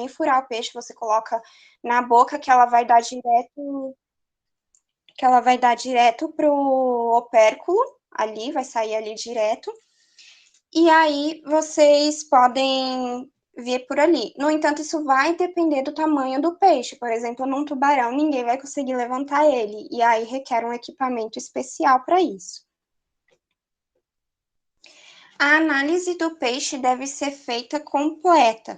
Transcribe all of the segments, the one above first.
nem furar o peixe, você coloca na boca que ela vai dar direto pro opérculo, ali, vai sair ali direto. E aí vocês podem ver por ali. No entanto, isso vai depender do tamanho do peixe. Por exemplo, num tubarão, ninguém vai conseguir levantar ele. E aí requer um equipamento especial para isso. A análise do peixe deve ser feita completa,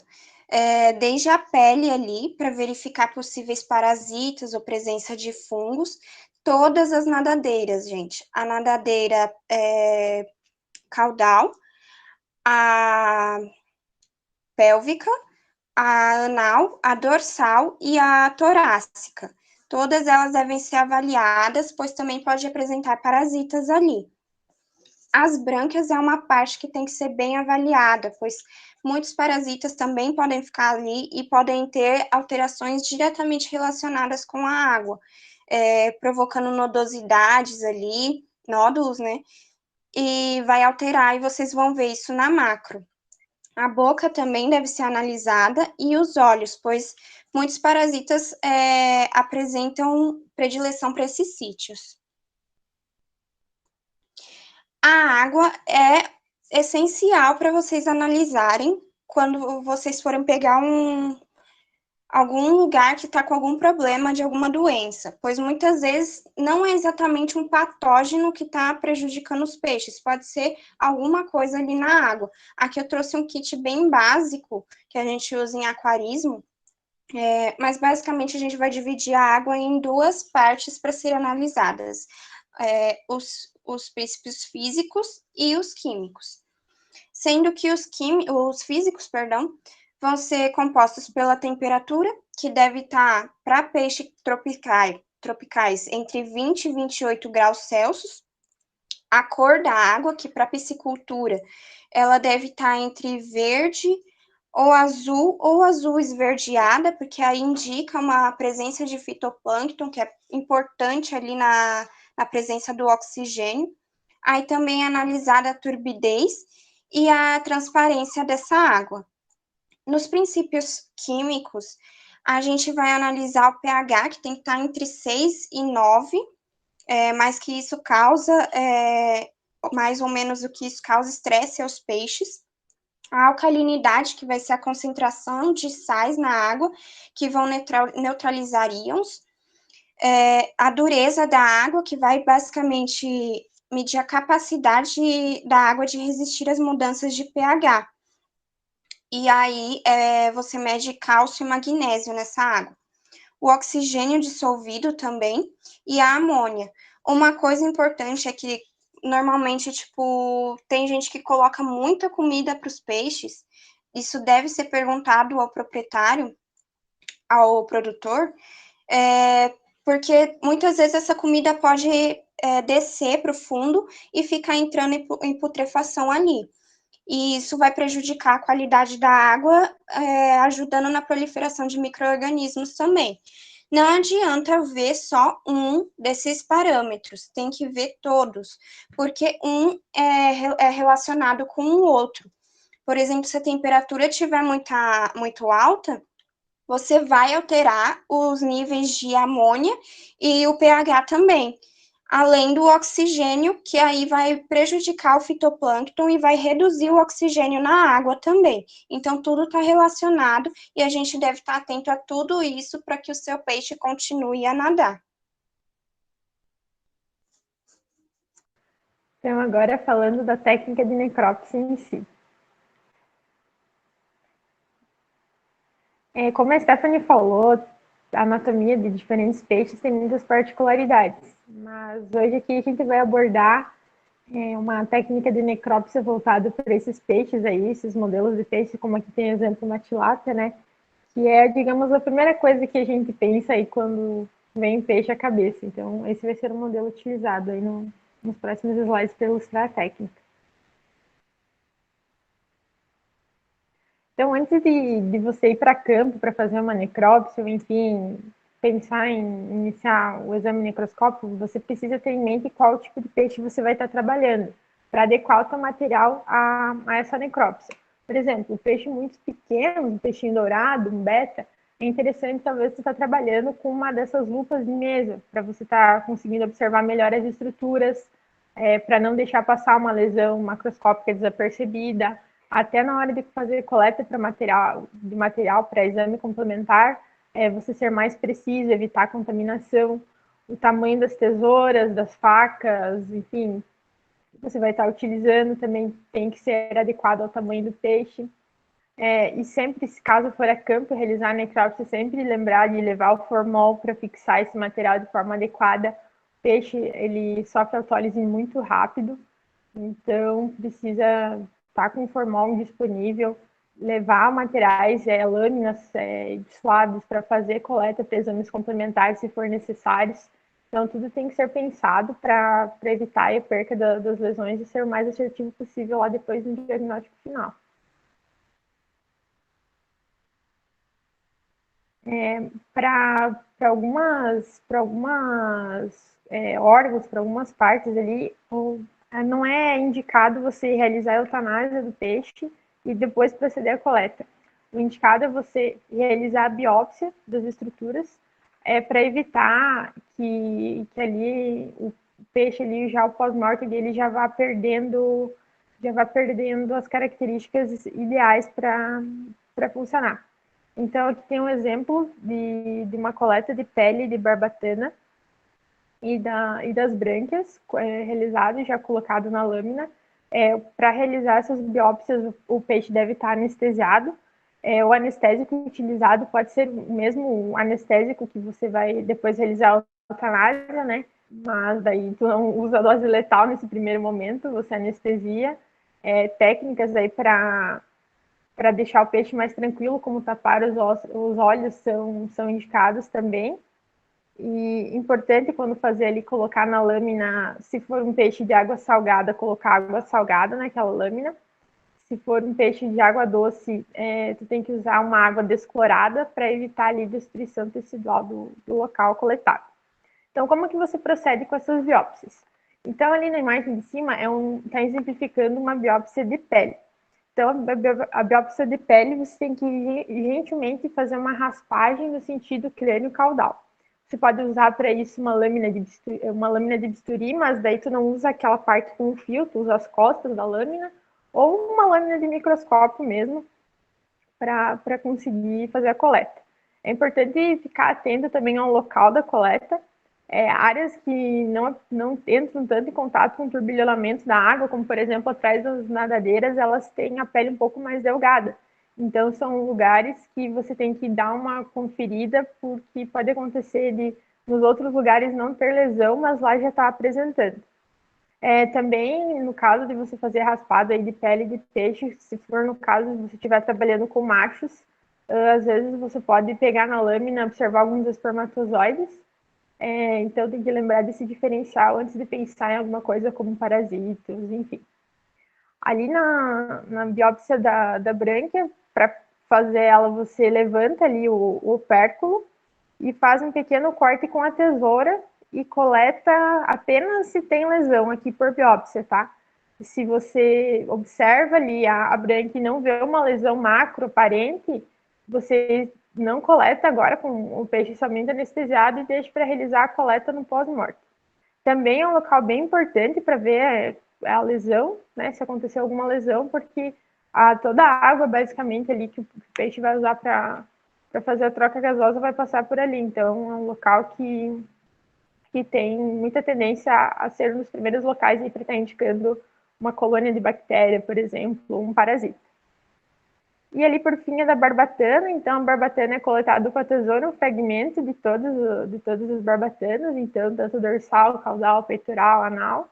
desde a pele ali, para verificar possíveis parasitas ou presença de fungos. Todas as nadadeiras, gente. A nadadeira caudal, a pélvica, a anal, a dorsal e a torácica. Todas elas devem ser avaliadas, pois também pode apresentar parasitas ali. As brânquias é uma parte que tem que ser bem avaliada, pois muitos parasitas também podem ficar ali e podem ter alterações diretamente relacionadas com a água, provocando nodosidades ali, nódulos, né? E vai alterar, e vocês vão ver isso na macro. A boca também deve ser analisada e os olhos, pois muitos parasitas apresentam predileção para esses sítios. A água é essencial para vocês analisarem quando vocês forem pegar algum lugar que está com algum problema de alguma doença, pois muitas vezes não é exatamente um patógeno que está prejudicando os peixes, pode ser alguma coisa ali na água. Aqui eu trouxe um kit bem básico que a gente usa em aquarismo, mas basicamente a gente vai dividir a água em duas partes para serem analisadas, os princípios físicos e os químicos. Sendo que os físicos, perdão, vão ser compostos pela temperatura, que deve estar, para peixes tropicais, entre 20 e 28 graus Celsius. A cor da água, que para piscicultura, ela deve estar entre verde ou azul esverdeada, porque aí indica uma presença de fitoplâncton, que é importante ali na presença do oxigênio. Aí também é analisada a turbidez e a transparência dessa água. Nos princípios químicos, a gente vai analisar o pH, que tem que estar entre 6 e 9, mas que isso causa, mais ou menos o que isso causa estresse aos peixes. A alcalinidade, que vai ser a concentração de sais na água, que vão neutralizar íons. A dureza da água, que vai basicamente medir a capacidade da água de resistir às mudanças de pH. E aí, você mede cálcio e magnésio nessa água. O oxigênio dissolvido também e a amônia. Uma coisa importante é que, normalmente, tipo, tem gente que coloca muita comida para os peixes. Isso deve ser perguntado ao proprietário, ao produtor, porque muitas vezes essa comida pode descer para o fundo e ficar entrando em putrefação ali. E isso vai prejudicar a qualidade da água, ajudando na proliferação de micro-organismos também. Não adianta ver só um desses parâmetros, tem que ver todos, porque um é relacionado com o outro. Por exemplo, se a temperatura estiver muito alta, você vai alterar os níveis de amônia e o pH também, além do oxigênio, que aí vai prejudicar o fitoplâncton e vai reduzir o oxigênio na água também. Então, tudo está relacionado e a gente deve estar atento a tudo isso para que o seu peixe continue a nadar. Então, agora falando da técnica de necrópsia em si. Como a Stephanie falou, a anatomia de diferentes peixes tem muitas particularidades, mas hoje aqui a gente vai abordar uma técnica de necrópsia voltada para esses peixes aí, esses modelos de peixe, como aqui tem exemplo uma tilápia, né? Que é, digamos, a primeira coisa que a gente pensa aí quando vem peixe à cabeça. Então, esse vai ser o modelo utilizado aí nos próximos slides para ilustrar a técnica. Então, antes de você ir para campo para fazer uma necrópsia, ou enfim, pensar em iniciar o exame necroscópico, você precisa ter em mente qual tipo de peixe você vai estar trabalhando, para adequar o seu material a essa necrópsia. Por exemplo, o peixe muito pequeno, um peixinho dourado, um beta, é interessante talvez você estar trabalhando com uma dessas lupas de mesa, para você estar conseguindo observar melhor as estruturas, para não deixar passar uma lesão macroscópica desapercebida, até na hora de fazer coleta de material para exame complementar, você ser mais preciso, evitar contaminação, o tamanho das tesouras, das facas, enfim, você vai estar utilizando também tem que ser adequado ao tamanho do peixe. E sempre, se caso for a campo realizar a necrópsia, sempre lembrar de levar o formol para fixar esse material de forma adequada. O peixe, ele sofre autólise muito rápido, então precisa estar com o formol disponível, levar materiais, lâminas suaves para fazer coleta para exames complementares se for necessários. Então, tudo tem que ser pensado para evitar a perca das lesões e ser o mais assertivo possível lá depois do diagnóstico final. Para órgãos, para algumas partes ali, não é indicado você realizar a eutanásia do peixe e depois proceder à coleta. O indicado é você realizar a biópsia das estruturas para evitar que ali o peixe ali já o pós-mortem dele já vá perdendo as características ideais para funcionar. Então, aqui tem um exemplo de uma coleta de pele de barbatana e das brânquias realizado e já colocado na lâmina. Para realizar essas biópsias, o peixe deve estar anestesiado. O anestésico utilizado pode ser o mesmo anestésico que você vai depois realizar a eutanásia, né? Mas daí tu não usa a dose letal nesse primeiro momento, você anestesia. Técnicas aí para deixar o peixe mais tranquilo, como tapar os olhos são indicados também. E importante quando fazer ali, colocar na lâmina, se for um peixe de água salgada, colocar água salgada naquela lâmina. Se for um peixe de água doce, tu tem que usar uma água desclorada para evitar ali a destruição tecidual do local coletado. Então, como que você procede com essas biópsias? Então, ali na imagem de cima, está exemplificando uma biópsia de pele. Então, a biópsia de pele, você tem que gentilmente fazer uma raspagem no sentido crânio-caudal. Você pode usar para isso uma lâmina de bisturi, mas daí tu não usa aquela parte com o fio, tu usa as costas da lâmina, ou uma lâmina de microscópio mesmo, para conseguir fazer a coleta. É importante ficar atento também ao local da coleta. Áreas que não entram tanto em contato com o turbilhonamento da água, como por exemplo atrás das nadadeiras, elas têm a pele um pouco mais delgada. Então são lugares que você tem que dar uma conferida, porque pode acontecer de nos outros lugares não ter lesão, mas lá já está apresentando. Também, no caso de você fazer raspado aí de pele de peixe, se for no caso de você estiver trabalhando com machos, às vezes você pode pegar na lâmina, observar alguns espermatozoides. Então tem que lembrar desse diferencial antes de pensar em alguma coisa como parasitas, enfim. Ali na biópsia da brânquia, para fazer ela, você levanta ali o opérculo e faz um pequeno corte com a tesoura e coleta apenas se tem lesão aqui por biópsia, tá? Se você observa ali a brânquia e não vê uma lesão macro aparente, você não coleta agora com o peixe somente anestesiado e deixa para realizar a coleta no pós-morte. Também é um local bem importante para ver a lesão, né, se aconteceu alguma lesão, porque toda a água, basicamente, ali que o peixe vai usar para fazer a troca gasosa vai passar por ali. Então, é um local que tem muita tendência a ser um dos primeiros locais para estar indicando uma colônia de bactéria, por exemplo, um parasita. E ali por fim é da barbatana, então a barbatana é coletada com a tesoura, um fragmento de todas as barbatanas, então tanto dorsal, caudal, peitoral, anal.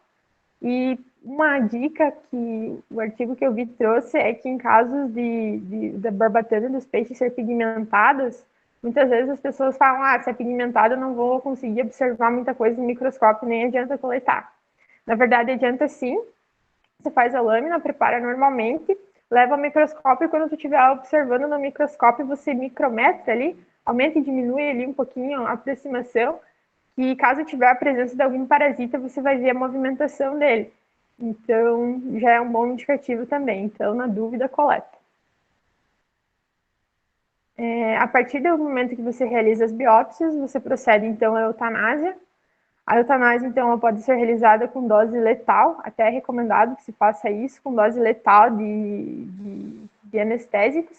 E uma dica que o artigo que eu vi trouxe é que em casos da barbatana dos peixes ser pigmentadas, muitas vezes as pessoas falam, se é pigmentada eu não vou conseguir observar muita coisa no microscópio, nem adianta coletar. Na verdade, adianta sim, você faz a lâmina, prepara normalmente, leva ao microscópio e quando você estiver observando no microscópio, você micrometra ali, aumenta e diminui ali um pouquinho a aproximação, e caso tiver a presença de algum parasita, você vai ver a movimentação dele. Então, já é um bom indicativo também. Então, na dúvida, coleta. A partir do momento que você realiza as biópsias, você procede então à eutanásia. A eutanásia, então, ela pode ser realizada com dose letal, até é recomendado que se faça isso com dose letal de anestésicos.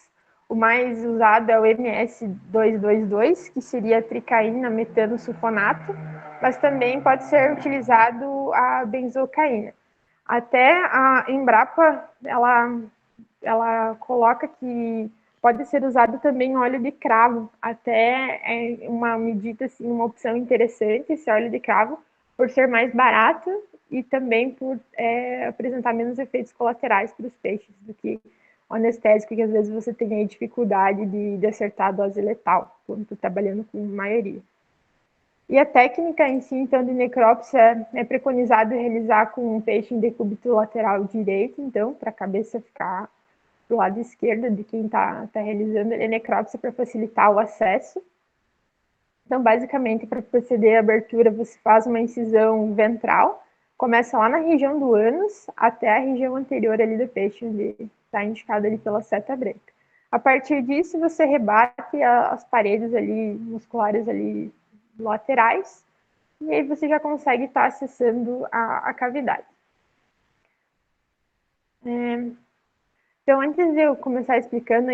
O mais usado é o MS-222, que seria tricaína metano sulfonato, mas também pode ser utilizado a benzocaína. Até a Embrapa, ela coloca que pode ser usado também óleo de cravo, até é uma medida, assim, uma opção interessante esse óleo de cravo, por ser mais barato e também por apresentar menos efeitos colaterais para os peixes do que o anestésico, que às vezes você tem aí dificuldade de acertar a dose letal, quando está trabalhando com maioria. E a técnica em si, então, de necrópsia é preconizado realizar com um peixe em decúbito lateral direito, então, para a cabeça ficar do lado esquerdo de quem está realizando a necrópsia para facilitar o acesso. Então, basicamente, para proceder à abertura, você faz uma incisão ventral, começa lá na região do ânus até a região anterior ali do peixe, onde está indicado ali pela seta branca. A partir disso, você rebate as paredes ali musculares ali laterais, e aí você já consegue estar acessando a cavidade. Então, antes de eu começar explicando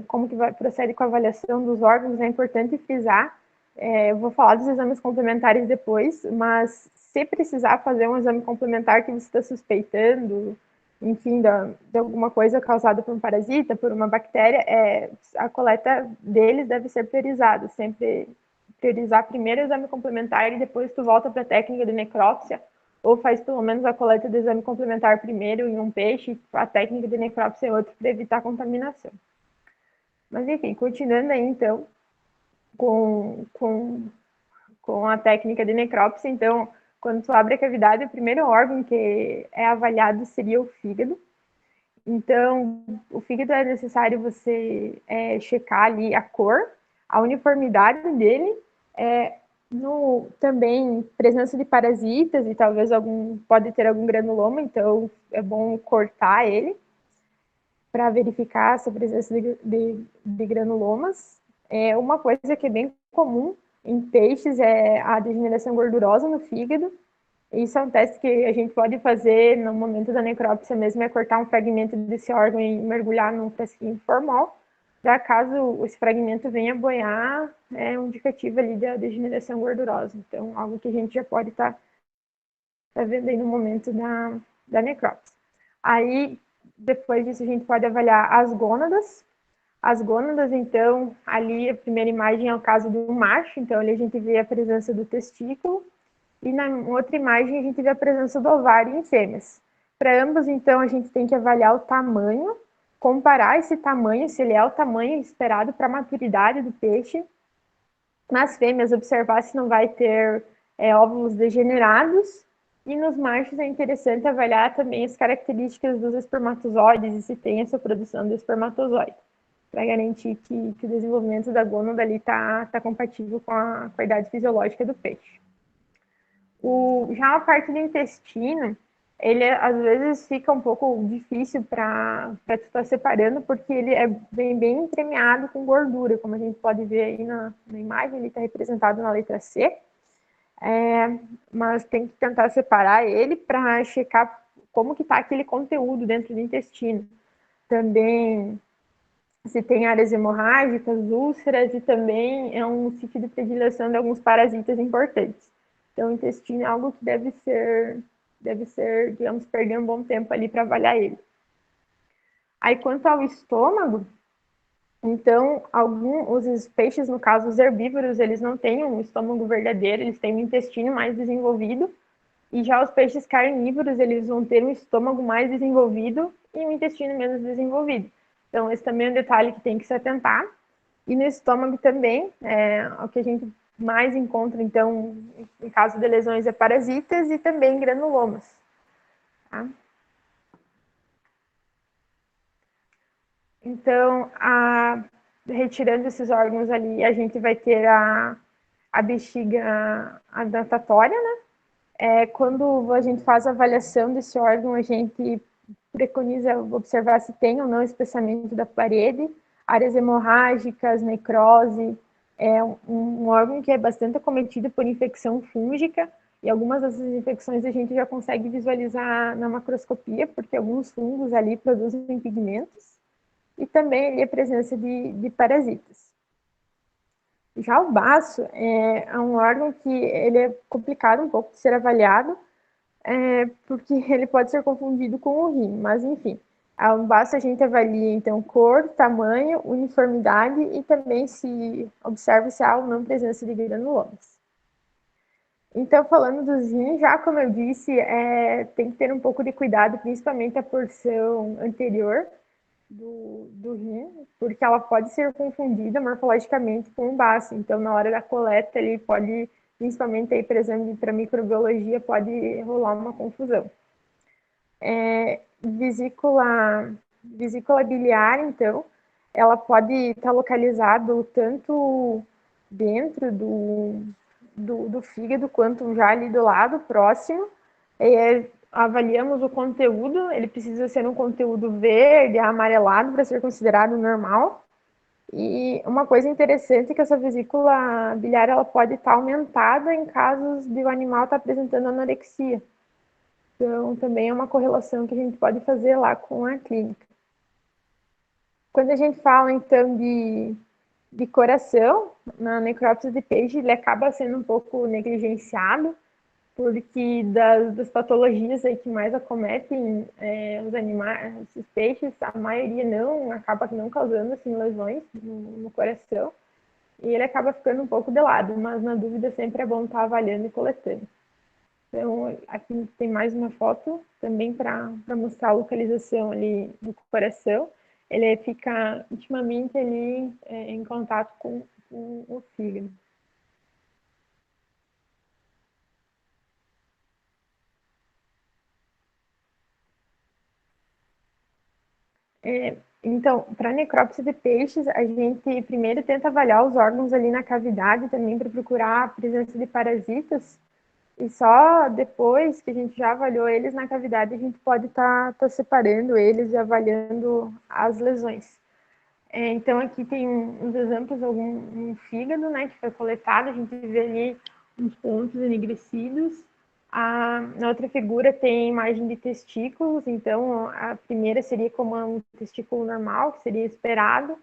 como que procede com a avaliação dos órgãos, é importante frisar, eu vou falar dos exames complementares depois, mas se precisar fazer um exame complementar que você está suspeitando, enfim, de alguma coisa causada por um parasita, por uma bactéria, a coleta deles deve ser priorizada, sempre priorizar primeiro o exame complementar e depois tu volta para a técnica de necrópsia, ou faz pelo menos a coleta do exame complementar primeiro em um peixe, a técnica de necrópsia em outro, para evitar contaminação. Mas enfim, continuando aí então com a técnica de necrópsia, então, quando tu abre a cavidade, o primeiro órgão que é avaliado seria o fígado. Então, o fígado é necessário você checar ali a cor, a uniformidade dele, também presença de parasitas e talvez pode ter algum granuloma, então é bom cortar ele para verificar essa presença de granulomas. Uma coisa que é bem comum em peixes é a degeneração gordurosa no fígado. Isso é um teste que a gente pode fazer no momento da necrópsia mesmo, é cortar um fragmento desse órgão e mergulhar num frasquinho formal. Para caso esse fragmento venha a boiar, é um indicativo ali da degeneração gordurosa. Então, algo que a gente já pode estar vendo aí no momento da necrópsia. Aí, depois disso, a gente pode avaliar as gônadas. As gônadas, então, ali a primeira imagem é o caso do macho, então ali a gente vê a presença do testículo, e na outra imagem a gente vê a presença do ovário em fêmeas. Para ambos, então, a gente tem que avaliar o tamanho, comparar esse tamanho, se ele é o tamanho esperado para a maturidade do peixe. Nas fêmeas, observar se não vai ter óvulos degenerados. E nos machos é interessante avaliar também as características dos espermatozoides e se tem essa produção de espermatozoide, para garantir que o desenvolvimento da gônada ali está compatível com a idade fisiológica do peixe. Já a parte do intestino, ele às vezes fica um pouco difícil para tu estar separando, porque ele é bem entremeado com gordura, como a gente pode ver aí na imagem, ele está representado na letra C, mas tem que tentar separar ele para checar como que está aquele conteúdo dentro do intestino. Também se tem áreas hemorrágicas, úlceras, e também é um sítio de predileção de alguns parasitas importantes. Então, o intestino é algo que deve ser, digamos, perder um bom tempo ali para avaliar ele. Aí, quanto ao estômago, então, os peixes, no caso, os herbívoros, eles não têm um estômago verdadeiro, eles têm um intestino mais desenvolvido, e já os peixes carnívoros, eles vão ter um estômago mais desenvolvido e um intestino menos desenvolvido. Então, esse também é um detalhe que tem que se atentar. E no estômago também, o que a gente mais encontra, então, em caso de lesões, é parasitas e também granulomas. Tá? Então, retirando esses órgãos ali, a gente vai ter a bexiga natatória, né? Quando a gente faz a avaliação desse órgão, a gente preconiza observar se tem ou não espessamento da parede. áreas hemorrágicas, necrose. É um órgão que é bastante acometido por infecção fúngica, e algumas dessas infecções a gente já consegue visualizar na macroscopia, porque alguns fungos ali produzem pigmentos, e também ali a presença de parasitas. Já o baço é um órgão que ele é complicado um pouco de ser avaliado, porque ele pode ser confundido com o rim, mas enfim. O baço a gente avalia, então, cor, tamanho, uniformidade e também se observa se há ou não presença de granulomas. Então, falando dos rins, já como eu disse, tem que ter um pouco de cuidado, principalmente a porção anterior do rim, porque ela pode ser confundida morfologicamente com o baço. Então, na hora da coleta, ele pode, principalmente aí, por exemplo, para microbiologia, pode rolar uma confusão. Vesícula biliar, então, ela pode estar localizada tanto dentro do fígado quanto já ali do lado próximo. Avaliamos o conteúdo, ele precisa ser um conteúdo verde, amarelado para ser considerado normal. E uma coisa interessante é que essa vesícula biliar ela pode estar aumentada em casos de o animal estar apresentando anorexia. Então, também é uma correlação que a gente pode fazer lá com a clínica. Quando a gente fala, então, de coração, na necrópsia de peixe, ele acaba sendo um pouco negligenciado, porque das patologias aí que mais acometem os animais, os peixes, a maioria acaba não causando assim, lesões no coração, e ele acaba ficando um pouco de lado, mas na dúvida sempre é bom estar avaliando e coletando. Então, aqui tem mais uma foto também para mostrar a localização ali do coração. Ele fica intimamente ali em contato com o fígado. Então, para necrópsia de peixes, a gente primeiro tenta avaliar os órgãos ali na cavidade também para procurar a presença de parasitas. E só depois que a gente já avaliou eles na cavidade, a gente pode estar separando eles e avaliando as lesões. Então, aqui tem uns exemplos, um fígado, né, que foi coletado, a gente vê ali uns pontos enegrecidos. Na outra figura tem imagem de testículos, então a primeira seria como um testículo normal, que seria esperado,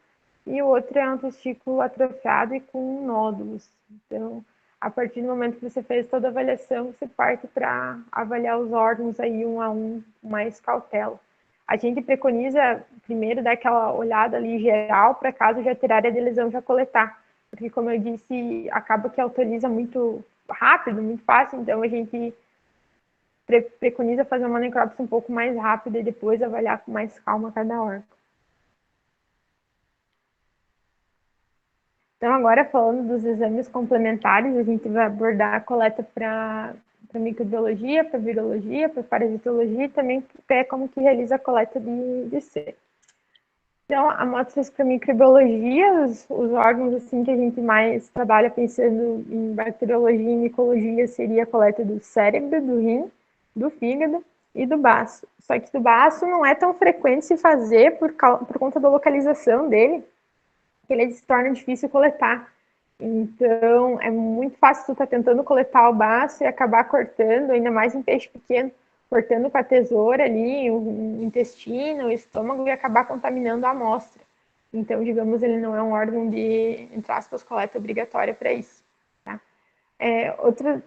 e o outro é um testículo atrofiado e com nódulos. Então, a partir do momento que você fez toda a avaliação, você parte para avaliar os órgãos aí um a um, com mais cautela. A gente preconiza primeiro dar aquela olhada ali geral para caso já ter área de lesão já coletar, porque como eu disse, acaba que autoriza muito rápido, muito fácil, então a gente preconiza fazer uma necrópsia um pouco mais rápida e depois avaliar com mais calma cada órgão. Então, agora falando dos exames complementares, a gente vai abordar a coleta para microbiologia, para virologia, para parasitologia e também como que realiza a coleta de C. Então, amostras para microbiologia, os órgãos assim que a gente mais trabalha pensando em bacteriologia e micologia seria a coleta do cérebro, do rim, do fígado e do baço. Só que do baço não é tão frequente se fazer por conta da localização dele, que ele se torna difícil coletar. Então, é muito fácil tu estar tentando coletar o baço e acabar cortando, ainda mais em peixe pequeno, cortando com a tesoura ali, o intestino, o estômago, e acabar contaminando a amostra. Então, digamos, ele não é um órgão de, entre aspas, coleta obrigatória para isso. Tá?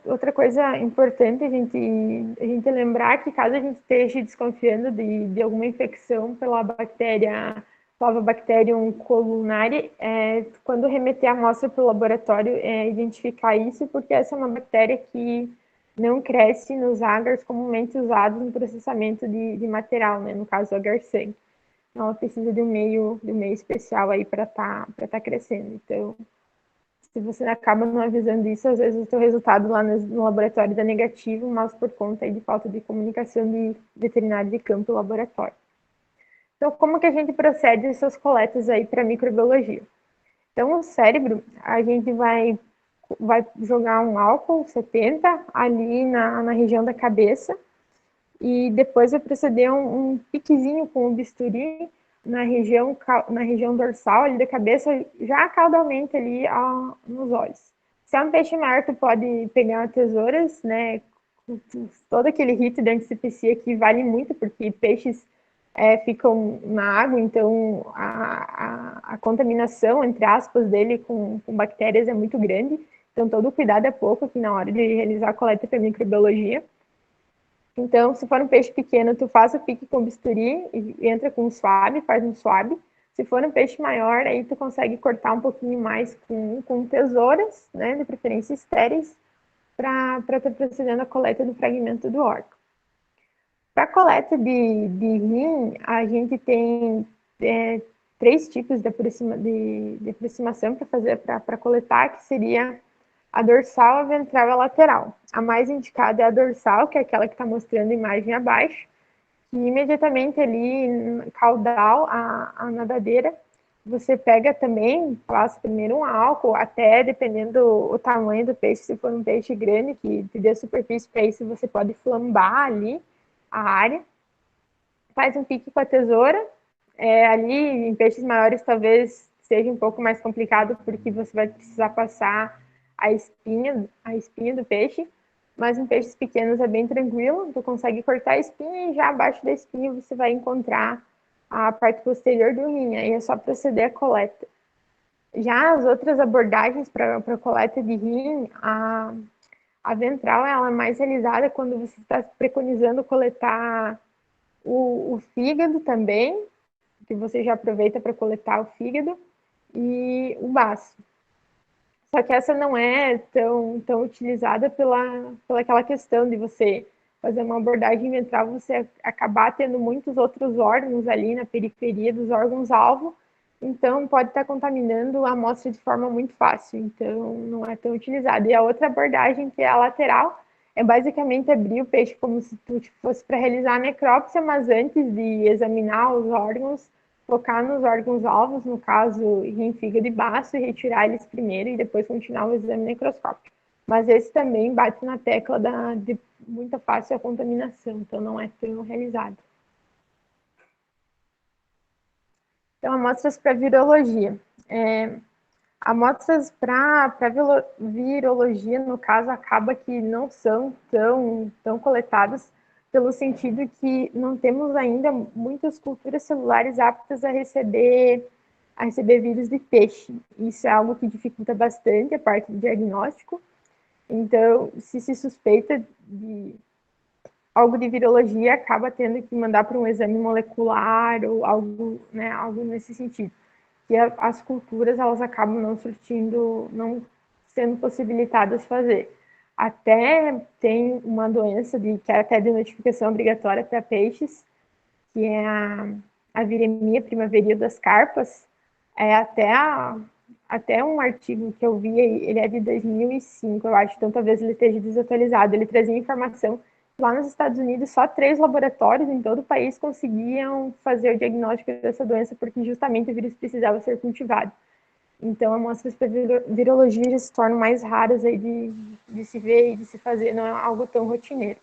Outra coisa importante a gente lembrar que caso a gente esteja desconfiando de alguma infecção pela bactéria Flavobacterium columnare, quando remeter a amostra para o laboratório, identificar isso, porque essa é uma bactéria que não cresce nos agars comumente usados no processamento de material, né? No caso, o agar-sangue. Então, ela precisa de um meio especial aí para tá crescendo. Então, se você acaba não avisando isso, às vezes o seu resultado lá no laboratório dá negativo, mas por conta aí de falta de comunicação de veterinário de campo e laboratório. Então, como que a gente procede essas coletas aí para microbiologia? Então, o cérebro, a gente vai jogar um álcool 70 ali na região da cabeça e depois vai proceder um piquezinho com o bisturi na região dorsal, ali da cabeça, já caudalmente ali nos olhos. Se é um peixe maior, tu pode pegar tesouras, né? Todo aquele rito de antisepsia aqui vale muito, porque peixes ficam na água, então a contaminação, entre aspas, dele com bactérias é muito grande. Então, todo cuidado é pouco aqui na hora de realizar a coleta para microbiologia. Então, se for um peixe pequeno, tu faz o pique com bisturi e entra com um swab, faz um swab. Se for um peixe maior, aí tu consegue cortar um pouquinho mais com tesouras, né, de preferência estéreis, para estar procedendo a coleta do fragmento do órgão. Para a coleta de rim, a gente tem três tipos de aproximação para fazer para coletar, que seria a dorsal, a ventral e a lateral. A mais indicada é a dorsal, que é aquela que está mostrando a imagem abaixo, que imediatamente ali, caudal, a nadadeira, você pega também, passa primeiro um álcool, até dependendo do tamanho do peixe, se for um peixe grande, que te dê superfície para isso, você pode flambar ali a área, faz um pique com a tesoura, ali em peixes maiores talvez seja um pouco mais complicado, porque você vai precisar passar a espinha do peixe, mas em peixes pequenos é bem tranquilo, tu consegue cortar a espinha e já abaixo da espinha você vai encontrar a parte posterior do rim, aí é só proceder à coleta. Já as outras abordagens para coleta de rim, a ventral ela é mais realizada quando você está preconizando coletar o fígado também, que você já aproveita para coletar o fígado, e o baço. Só que essa não é tão utilizada pela aquela questão de você fazer uma abordagem ventral, você acabar tendo muitos outros órgãos ali na periferia dos órgãos-alvo, então pode estar contaminando a amostra de forma muito fácil, então não é tão utilizada. E a outra abordagem, que é a lateral, é basicamente abrir o peixe como se tu fosse para realizar a necrópsia, mas antes de examinar os órgãos, focar nos órgãos-alvos, no caso, rim, fígado e baço, e retirar eles primeiro e depois continuar o exame necroscópico. Mas esse também bate na tecla de muita fácil a contaminação, então não é tão realizado. Então, amostras para virologia. Amostras para virologia, no caso, acaba que não são tão coletadas, pelo sentido que não temos ainda muitas culturas celulares aptas a receber vírus de peixe. Isso é algo que dificulta bastante a parte do diagnóstico. Então, se suspeita de algo de virologia, acaba tendo que mandar para um exame molecular ou algo, né, algo nesse sentido. E as culturas, elas acabam não sendo possibilitadas fazer. Até tem uma doença que é até de notificação obrigatória para peixes, que é a viremia primaveril das carpas. Até um artigo que eu vi, ele é de 2005, eu acho, então talvez ele esteja desatualizado. Ele trazia informação lá nos Estados Unidos, só 3 laboratórios em todo o país conseguiam fazer o diagnóstico dessa doença, porque justamente o vírus precisava ser cultivado. Então, amostras para virologia já se tornam mais raras aí de se ver e de se fazer, não é algo tão rotineiro.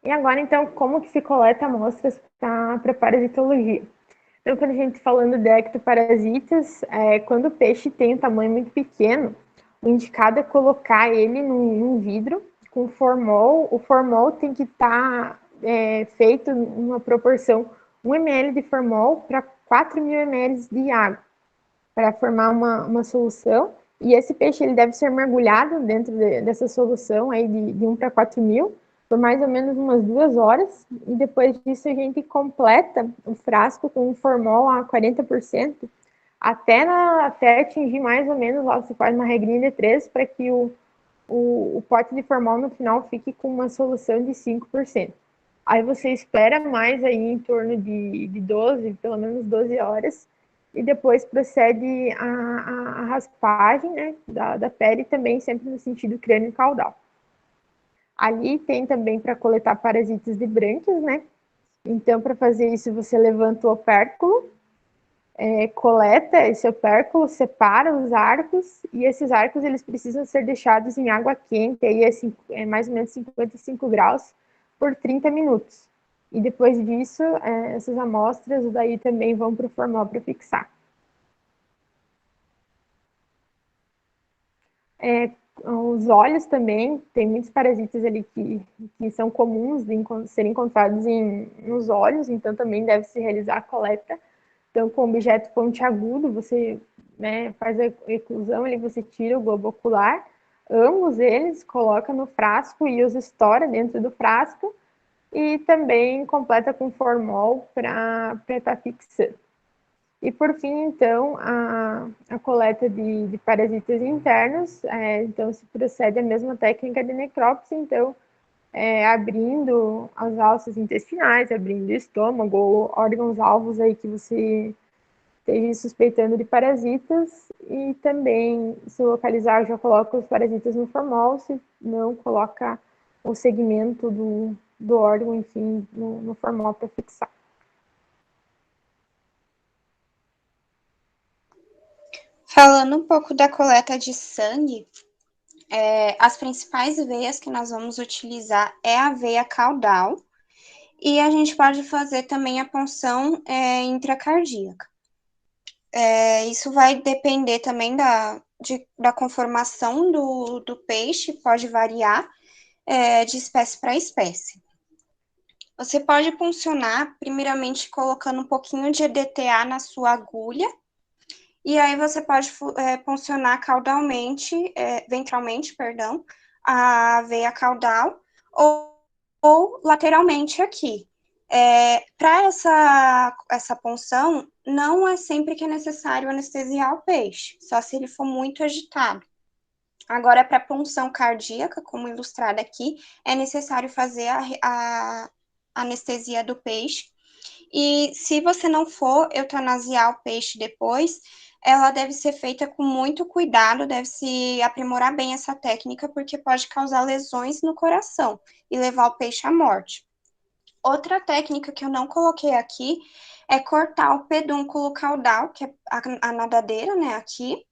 E agora, então, como que se coleta amostras para parasitologia? Então, quando a gente falando de ectoparasitas, quando o peixe tem um tamanho muito pequeno, o indicado é colocar ele num vidro com formol. O formol tem que estar feito numa proporção 1 ml de formol para 4.000 ml de água, para formar uma solução. E esse peixe ele deve ser mergulhado dentro dessa solução aí de 1 para 4.000, por mais ou menos umas 2 horas, e depois disso a gente completa o frasco com um formol a 40%, até atingir mais ou menos, lá você faz uma regrinha de 3 para que o pote de formol no final fique com uma solução de 5%. Aí você espera mais aí em torno de 12, pelo menos 12 horas, e depois procede a raspagem, né, da pele, também sempre no sentido crânio caudal. Ali tem também para coletar parasitas de brânquias, né? Então, para fazer isso, você levanta o opérculo, coleta esse opérculo, separa os arcos, e esses arcos eles precisam ser deixados em água quente, aí é mais ou menos 55 graus, por 30 minutos. E depois disso, essas amostras daí também vão para o formol para fixar. Os olhos também, tem muitos parasitas ali que são comuns de serem encontrados nos olhos, então também deve-se realizar a coleta. Então, com objeto pontiagudo, você faz a eclusão, ali você tira o globo ocular, ambos eles, coloca no frasco e os estoura dentro do frasco, e também completa com formol para estar fixando. E por fim, então, a coleta de parasitas internos, então se procede a mesma técnica de necrópsia, então abrindo as alças intestinais, abrindo o estômago, ou órgãos-alvos aí que você esteja suspeitando de parasitas, e também, se localizar, já coloca os parasitas no formol, se não, coloca o segmento do órgão, enfim, no formol para fixar. Falando um pouco da coleta de sangue, as principais veias que nós vamos utilizar é a veia caudal, e a gente pode fazer também a punção intracardíaca. Isso vai depender também da conformação do peixe, pode variar de espécie para espécie. Você pode puncionar, primeiramente colocando um pouquinho de EDTA na sua agulha, e aí você pode puncionar ventralmente, perdão, a veia caudal, ou lateralmente aqui. Para essa punção, não é sempre que é necessário anestesiar o peixe, só se ele for muito agitado. Agora, para punção cardíaca, como ilustrado aqui, é necessário fazer a anestesia do peixe. E se você não for eutanasiar o peixe depois, ela deve ser feita com muito cuidado, deve se aprimorar bem essa técnica, porque pode causar lesões no coração e levar o peixe à morte. Outra técnica que eu não coloquei aqui é cortar o pedúnculo caudal, que é a nadadeira, né, aqui.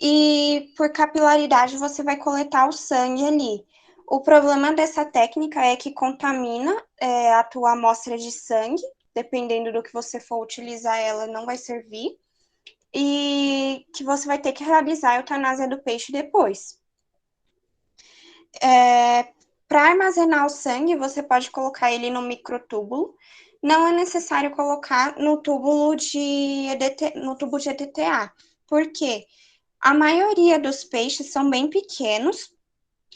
E por capilaridade você vai coletar o sangue ali. O problema dessa técnica é que contamina a tua amostra de sangue, dependendo do que você for utilizar, ela não vai servir, e que você vai ter que realizar a eutanásia do peixe depois. Para armazenar o sangue, você pode colocar ele no microtúbulo. Não é necessário colocar no tubo de EDTA. Por quê? A maioria dos peixes são bem pequenos,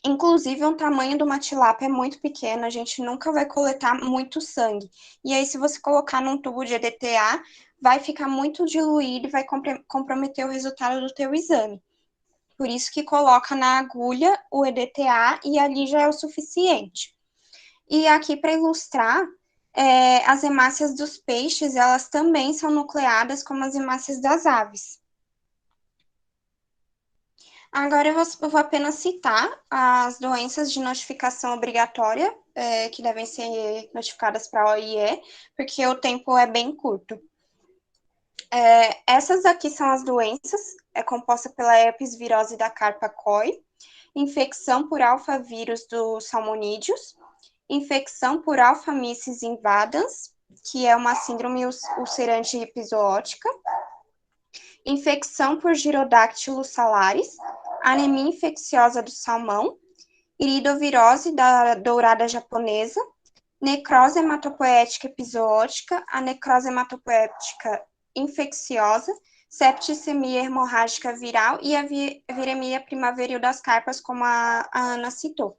inclusive o tamanho de uma tilápia é muito pequeno, a gente nunca vai coletar muito sangue. E aí, se você colocar num tubo de EDTA, vai ficar muito diluído e vai comprometer o resultado do teu exame. Por isso que coloca na agulha o EDTA e ali já é o suficiente. E aqui, para ilustrar, as hemácias dos peixes, elas também são nucleadas como as hemácias das aves. Agora eu vou apenas citar as doenças de notificação obrigatória, que devem ser notificadas para a OIE, porque o tempo é bem curto. Essas aqui são as doenças, é composta pela herpes virose da carpa koi, infecção por alfavírus dos salmonídeos, infecção por alfamices invadans, que é uma síndrome ulcerante epizoótica, infecção por Gyrodactylus salaris, anemia infecciosa do salmão, iridovirose da dourada japonesa, necrose hematopoética epizoótica, a necrose hematopoética infecciosa, septicemia hemorrágica viral e a viremia primaveril das carpas, como a Ana citou.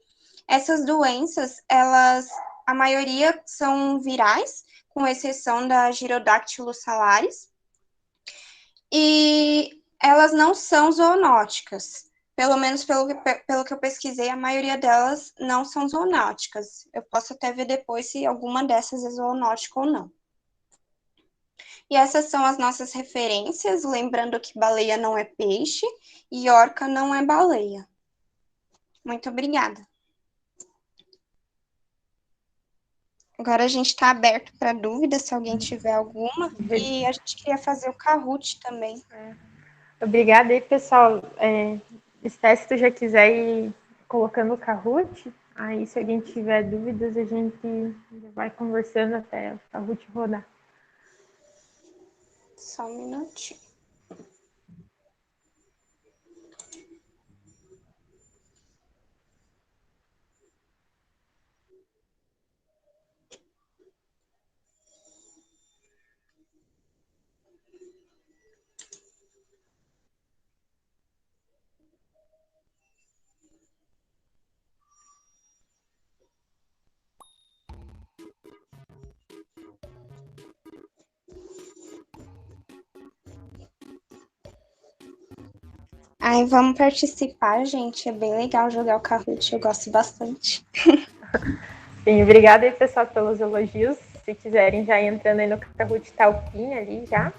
Essas doenças, a maioria são virais, com exceção da Gyrodactylus salaris, e elas não são zoonóticas. Pelo menos pelo que eu pesquisei, a maioria delas não são zoonóticas. Eu posso até ver depois se alguma dessas é zoonótica ou não. E essas são as nossas referências, lembrando que baleia não é peixe e orca não é baleia. Muito obrigada. Agora a gente está aberto para dúvidas, se alguém tiver alguma. E a gente queria fazer o Kahoot também. Obrigada aí, pessoal. Se tu já quiser ir colocando o Kahoot, Aí, se alguém tiver dúvidas, a gente vai conversando até a Ruth rodar. Só um minutinho. Ai, vamos participar, gente. É bem legal jogar o Kahoot, eu gosto bastante. Sim, obrigada aí, pessoal, pelos elogios. Se quiserem já ir entrando aí no Kahoot, tá o PIN ali já.